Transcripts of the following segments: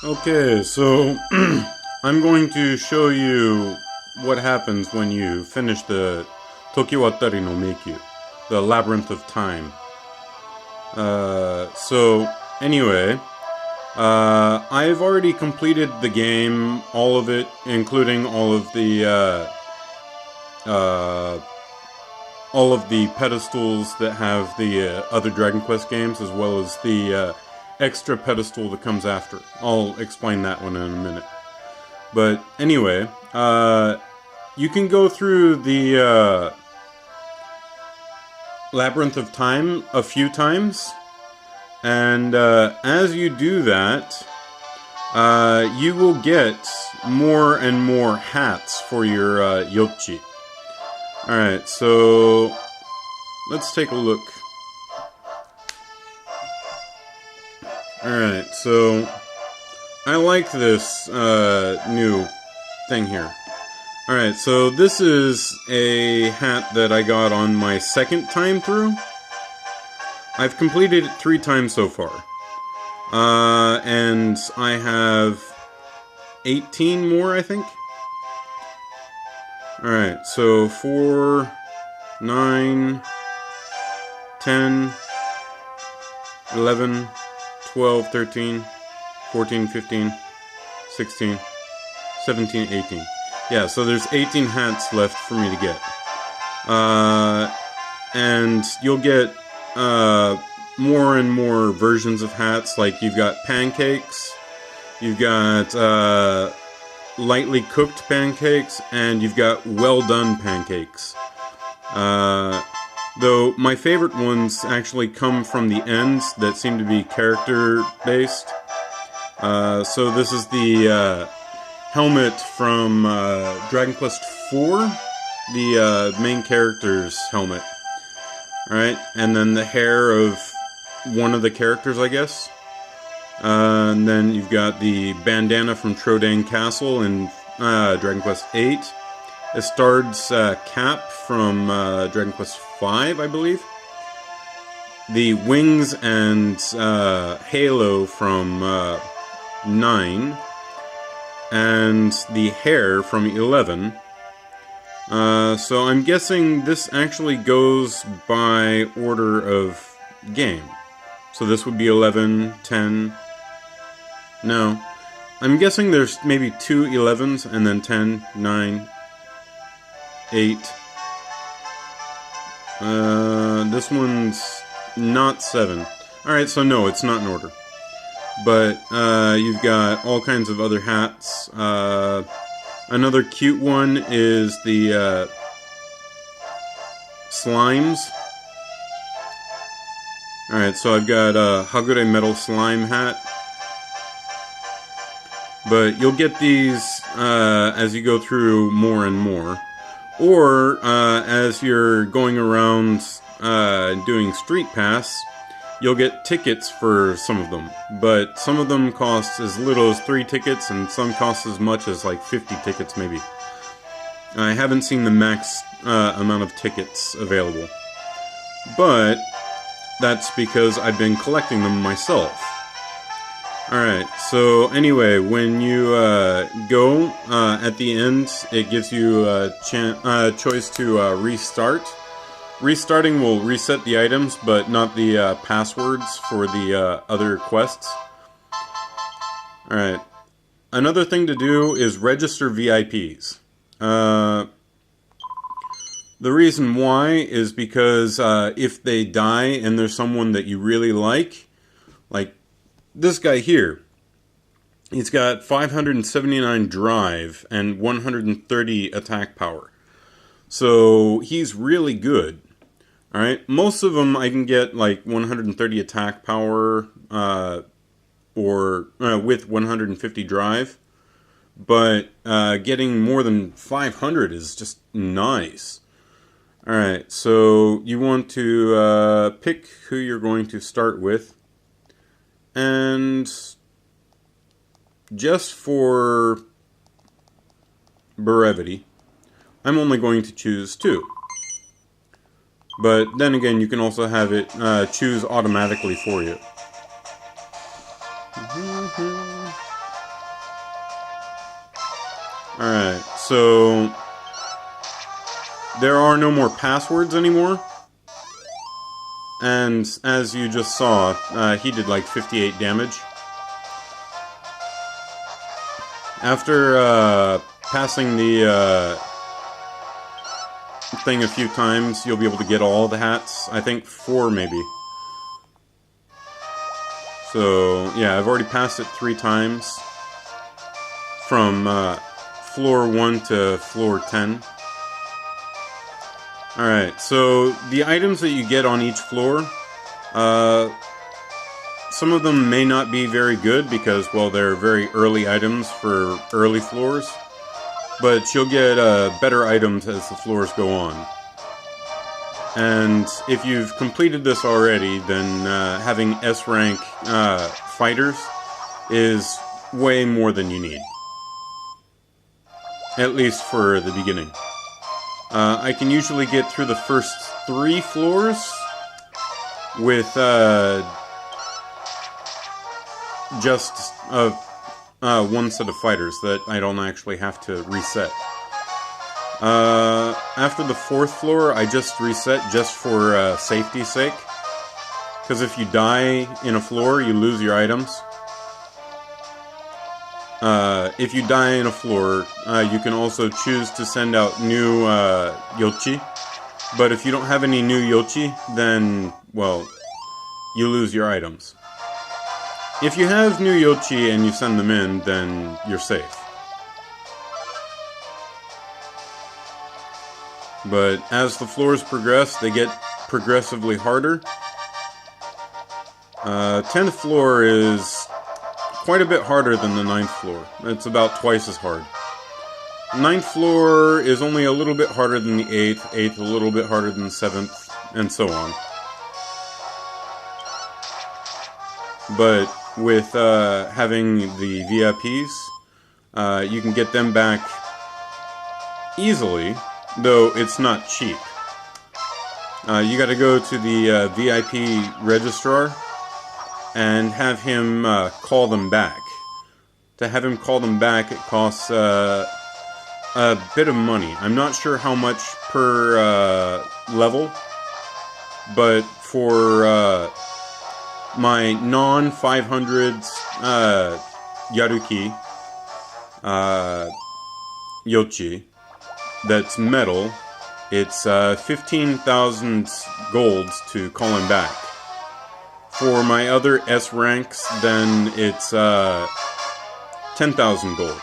Okay, so I'm going to show you what happens when you finish the Tokiwatari no Meikyu, the Labyrinth of Time. So anyway, I've already completed the game, all of it, including all of the pedestals that have the other Dragon Quest games, as well as the extra pedestal that comes after. I'll explain that one in a minute. But anyway, you can go through the Labyrinth of Time a few times, and as you do that, you will get more and more hats for your Yotchi. Alright, so let's take a look. Alright, so I like this new thing here. Alright, so this is a hat that I got on my second time through. I've completed it 3 times so far. And I have 18 more, I think. Alright, so 4, 9, 10, 11, 12, 13, 14, 15, 16, 17, 18. Yeah, so there's 18 hats left for me to get. And you'll get more and more versions of hats, like you've got pancakes, you've got lightly cooked pancakes, and you've got well done pancakes. Though my favorite ones actually come from the ends that seem to be character based. So this is the helmet from Dragon Quest IV, the main character's helmet. Alright, and then the hair of one of the characters, I guess. And then you've got the bandana from Trodain Castle in Dragon Quest VIII. Istard's cap from Dragon Quest V, I believe. The wings and halo from 9. And the hair from 11. So I'm guessing this actually goes by order of game. So this would be 11, 10... No. I'm guessing there's maybe 2 11s, and then 10, 9, 8. This one's not 7. Alright, so no, it's not in order. But, you've got all kinds of other hats. Another cute one is the, slimes. Alright, so I've got a Hagure Metal Slime hat. But you'll get these as you go through more and more. Or as you're going around doing Street Pass, you'll get tickets for some of them. But some of them cost as little as 3 tickets, and some cost as much as like 50 tickets maybe. I haven't seen the max amount of tickets available. But that's because I've been collecting them myself. Alright, so anyway, when you go at the end, it gives you a choice to restart. Restarting will reset the items, but not the passwords for the other quests. Alright, another thing to do is register VIPs. The reason why is because if they die and there's someone that you really like this guy here, he's got 579 drive and 130 attack power. So he's really good. Alright, most of them I can get like 130 attack power or with 150 drive. But getting more than 500 is just nice. Alright, so you want to pick who you're going to start with. And just for brevity, I'm only going to choose 2. But then again, you can also have it choose automatically for you. Alright, so there are no more passwords anymore. And as you just saw, he did like 58 damage. After passing the thing a few times, you'll be able to get all the hats. I think 4 maybe. So yeah, I've already passed it 3 times. From floor 1 to floor 10. Alright, so the items that you get on each floor, some of them may not be very good because, well, they're very early items for early floors, but you'll get better items as the floors go on. And if you've completed this already, then having S-rank fighters is way more than you need. At least for the beginning. I can usually get through the first 3 floors with just one set of fighters that I don't actually have to reset. After the 4th floor, I just reset just for safety's sake. Because if you die in a floor, you lose your items. If you die in a floor, you can also choose to send out new Yotchi. But if you don't have any new Yotchi, then, well, you lose your items. If you have new Yotchi and you send them in, then you're safe. But as the floors progress, they get progressively harder. 10th floor is quite a bit harder than the 9th floor. It's about twice as hard. 9th floor is only a little bit harder than the 8th, 8th a little bit harder than the 7th, and so on. But with having the VIPs, you can get them back easily, though it's not cheap. You gotta go to the VIP registrar and have him call them back. To have him call them back, it costs a bit of money. I'm not sure how much per level, but for my non-500s Yaruki Yotchi, that's metal, it's 15,000 golds to call him back. For my other S ranks, then it's 10,000 gold.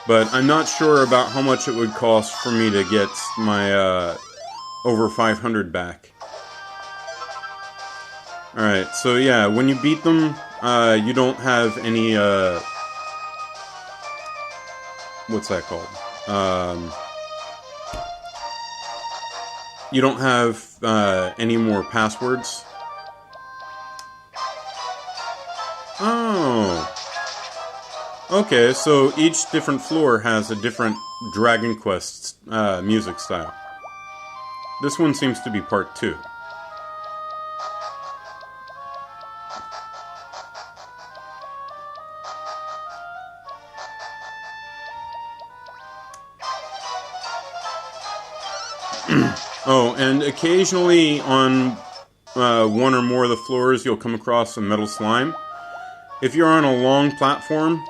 But I'm not sure about how much it would cost for me to get my over 500 back. Alright, so yeah, when you beat them, you don't have any, what's that called? You don't have any more passwords. Oh. Okay, so each different floor has a different Dragon Quest music style. This one seems to be part 2. Oh, and occasionally on one or more of the floors you'll come across a metal slime. If you're on a long platform,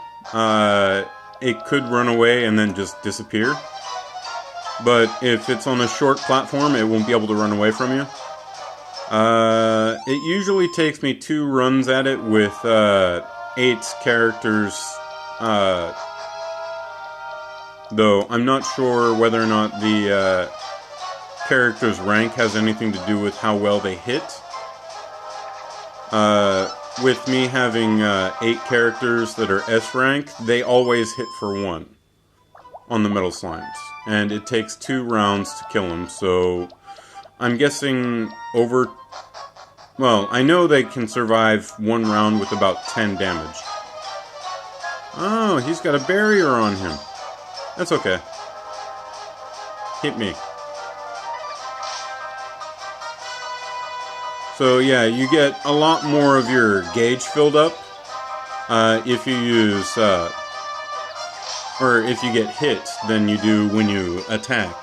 it could run away and then just disappear. But if it's on a short platform, it won't be able to run away from you. It usually takes me 2 runs at it with 8 characters, though I'm not sure whether or not the character's rank has anything to do with how well they hit. With me having 8 characters that are S rank, they always hit for 1 on the metal slimes. And it takes 2 rounds to kill them, so I'm guessing over... Well, I know they can survive 1 round with about 10 damage. Oh, he's got a barrier on him. That's okay. Hit me. So yeah, you get a lot more of your gauge filled up if you use or if you get hit than you do when you attack.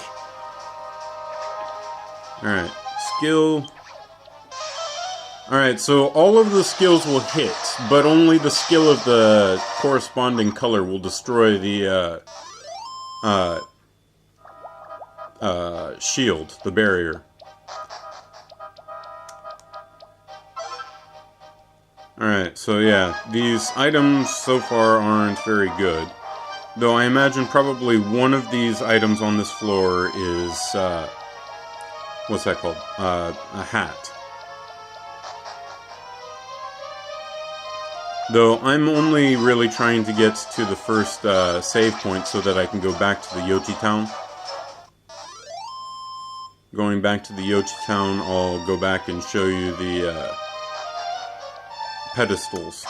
Alright, skill. Alright, so all of the skills will hit, but only the skill of the corresponding color will destroy the shield, the barrier. Alright, so yeah, these items so far aren't very good. Though I imagine probably one of these items on this floor is, what's that called? A hat. Though I'm only really trying to get to the first save point so that I can go back to the Yotchi town. Going back to the Yotchi town, I'll go back and show you the pedestals.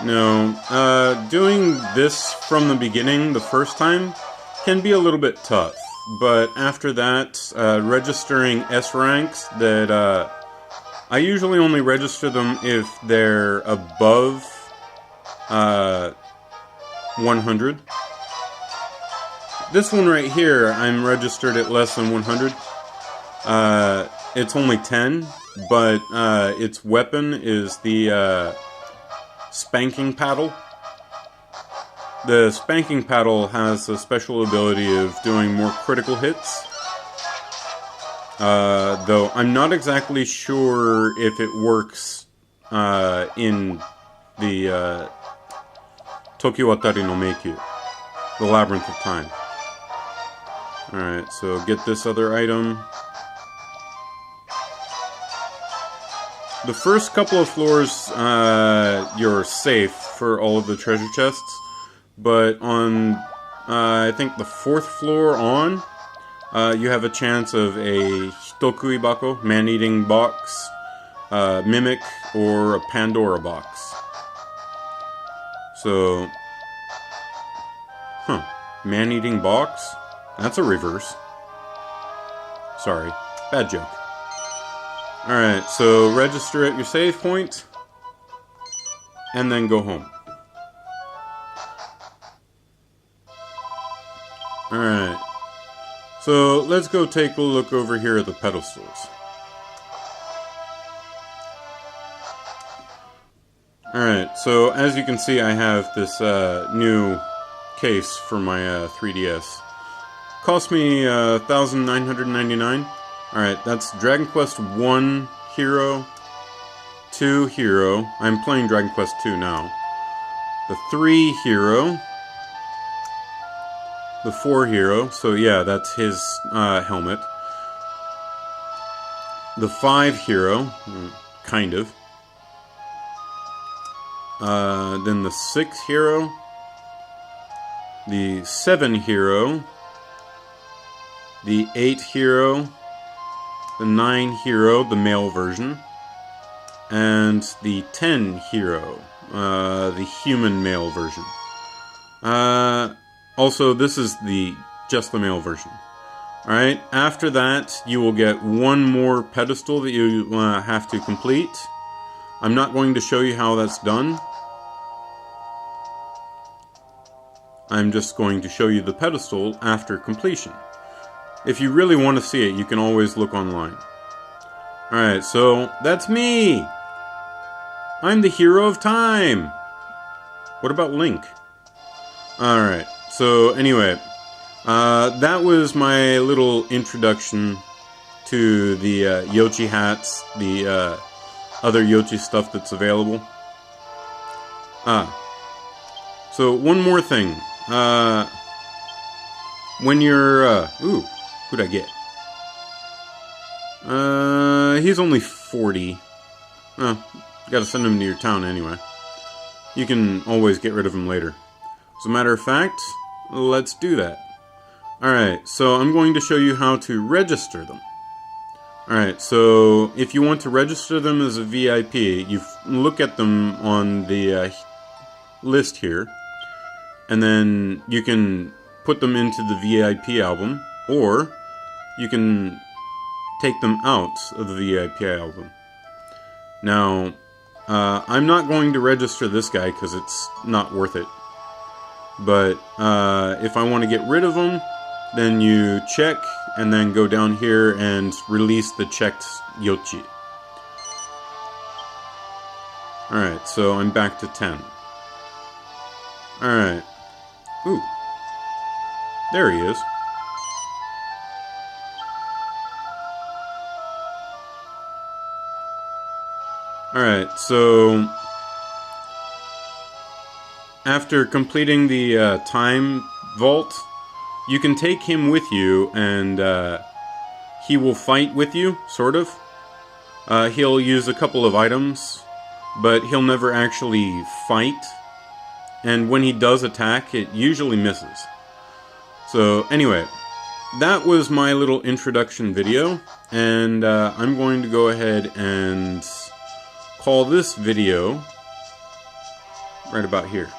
No, doing this from the beginning, the first time, can be a little bit tough. But after that, registering S ranks that, I usually only register them if they're above, 100. This one right here, I'm registered at less than 100. It's only 10, but, its weapon is the, spanking paddle. The spanking paddle has a special ability of doing more critical hits. Though I'm not exactly sure if it works in the Tokiwatari no Meikyu, the Labyrinth of Time. Alright, so get this other item. The first couple of floors, you're safe for all of the treasure chests, but on, I think the 4th floor on, you have a chance of a Hitokui Bako, man-eating box, mimic, or a Pandora box. So, man-eating box? That's a reverse. Sorry, bad joke. Alright, so register at your save point, and then go home. Alright, so let's go take a look over here at the pedestals. Alright, so as you can see, I have this new case for my 3DS. Cost me 1,999. Alright, that's Dragon Quest 1 Hero, 2 Hero. I'm playing Dragon Quest 2 now. The 3 Hero. The 4 Hero, so yeah, that's his helmet. The 5 Hero, kind of. Then the 6 Hero. The 7 Hero. The 8 Hero. The 9 Hero, the male version, and the 10 Hero, the human male version. Also, this is just the male version. Alright, after that, you will get one more pedestal that you have to complete. I'm not going to show you how that's done. I'm just going to show you the pedestal after completion. If you really want to see it, you can always look online. Alright, so that's me! I'm the hero of time! What about Link? Alright, so anyway, that was my little introduction to the Yotchi hats, the other Yotchi stuff that's available. So one more thing. When you're, ooh, who'd I get? He's only 40. Gotta send him to your town anyway. You can always get rid of him later. As a matter of fact, let's do that. Alright, so I'm going to show you how to register them. Alright, so if you want to register them as a VIP, you look at them on the list here, and then you can put them into the VIP album, or you can take them out of the VIP album. Now, I'm not going to register this guy because it's not worth it. But if I want to get rid of them, then you check and then go down here and release the checked Yotchi. Alright, so I'm back to 10. Alright. Ooh. There he is. Alright, so after completing the time vault, you can take him with you, and he will fight with you, sort of. He'll use a couple of items, but he'll never actually fight. And when he does attack, it usually misses. So anyway, that was my little introduction video, and I'm going to go ahead and call this video right about here.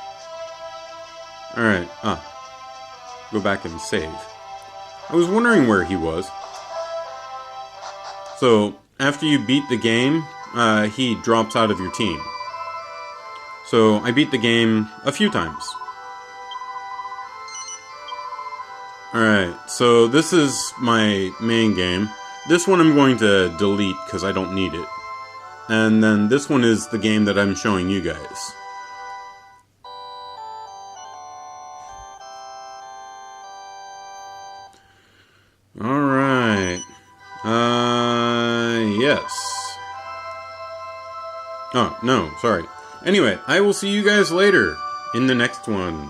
Alright, go back and save. I was wondering where he was. So, after you beat the game, he drops out of your team. So, I beat the game a few times. Alright, so this is my main game. This one I'm going to delete because I don't need it. And then this one is the game that I'm showing you guys. Alright. Yes. Oh, no, sorry. Anyway, I will see you guys later in the next one.